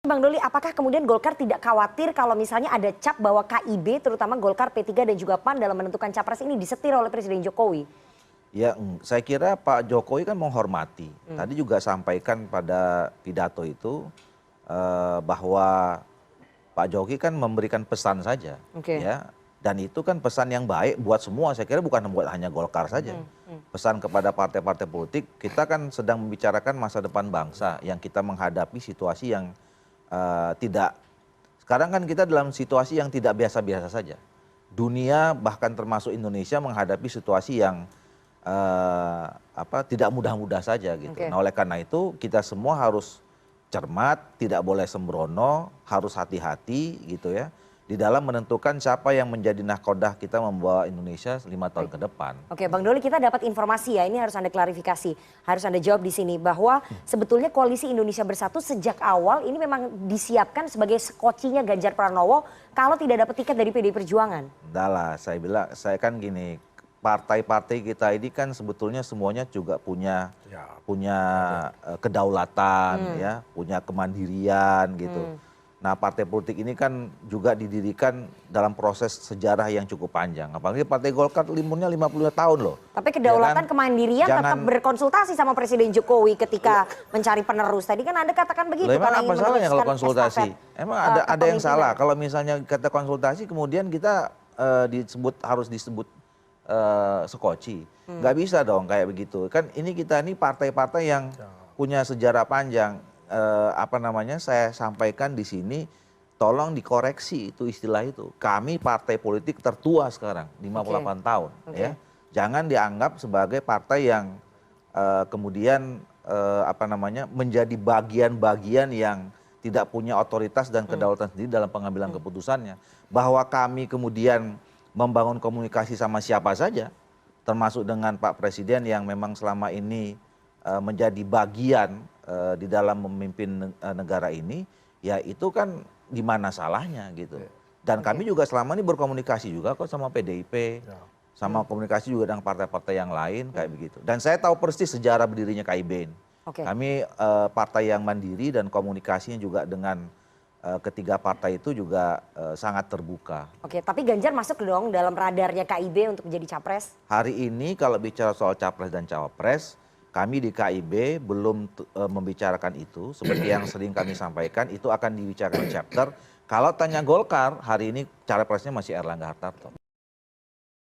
Bang Doli, apakah kemudian Golkar tidak khawatir kalau misalnya ada cap bahwa KIB, terutama Golkar, P3 dan juga PAN dalam menentukan capres ini disetir oleh Presiden Jokowi? Ya, saya kira Pak Jokowi kan menghormati. Tadi juga sampaikan pada pidato itu bahwa Pak Jokowi kan memberikan pesan saja, Oke. ya. Dan itu kan pesan yang baik buat semua. Saya kira bukan buat hanya Golkar saja. Pesan kepada partai-partai politik, kita kan sedang membicarakan masa depan bangsa yang kita menghadapi situasi yang tidak. Sekarang kan kita dalam situasi yang tidak biasa-biasa saja. Dunia bahkan termasuk Indonesia menghadapi situasi yang tidak mudah-mudah saja gitu. Oke. Nah oleh karena itu kita semua harus cermat, tidak boleh sembrono, harus hati-hati gitu ya. Di dalam menentukan siapa yang menjadi nahkodah kita membawa Indonesia 5 tahun ke depan. Oke, Bang Doli, kita dapat informasi ya, ini harus Anda klarifikasi, harus Anda jawab di sini bahwa sebetulnya Koalisi Indonesia Bersatu sejak awal ini memang disiapkan sebagai skocinya Ganjar Pranowo kalau tidak dapat tiket dari PDI Perjuangan. Udah lah, saya bilang, saya kan gini, partai-partai kita ini kan sebetulnya semuanya juga punya kedaulatan, ya, punya kemandirian gitu. Nah partai politik ini kan juga didirikan dalam proses sejarah yang cukup panjang. Apalagi Partai Golkar umurnya 50 tahun loh. Tapi kedaulatan, Ya kan? kemandirian tetap berkonsultasi sama Presiden Jokowi ketika mencari penerus. Tadi kan Anda katakan begitu. Emang karena apa ingin salahnya kalau meneruskan konsultasi? estafet, Emang ada yang kepemimpinan. salah kalau misalnya kata konsultasi kemudian kita harus disebut sekoci. Nggak bisa dong kayak begitu. Kan ini kita ini partai-partai yang punya sejarah panjang. Saya sampaikan di sini, tolong dikoreksi itu istilah itu. Kami partai politik tertua sekarang, 58 tahun. Ya. Jangan dianggap sebagai partai yang kemudian menjadi bagian-bagian yang tidak punya otoritas dan kedaulatan sendiri dalam pengambilan keputusannya. Bahwa kami kemudian membangun komunikasi sama siapa saja, termasuk dengan Pak Presiden yang memang selama ini menjadi bagian di dalam memimpin negara ini, ya itu kan di mana salahnya gitu. Dan kami juga selama ini berkomunikasi juga kok sama PDIP, sama komunikasi juga dengan partai-partai yang lain kayak begitu. Dan saya tahu persis sejarah berdirinya KIB. Kami partai yang mandiri dan komunikasinya juga dengan ketiga partai itu juga sangat terbuka. Oke, tapi Ganjar masuk dong dalam radarnya KIB untuk menjadi capres? Hari ini kalau bicara soal capres dan cawapres, kami di KIB belum membicarakan itu. Seperti yang sering kami sampaikan, itu akan dibicarakan chapter. Kalau tanya Golkar, hari ini capresnya masih Erlangga Hartarto.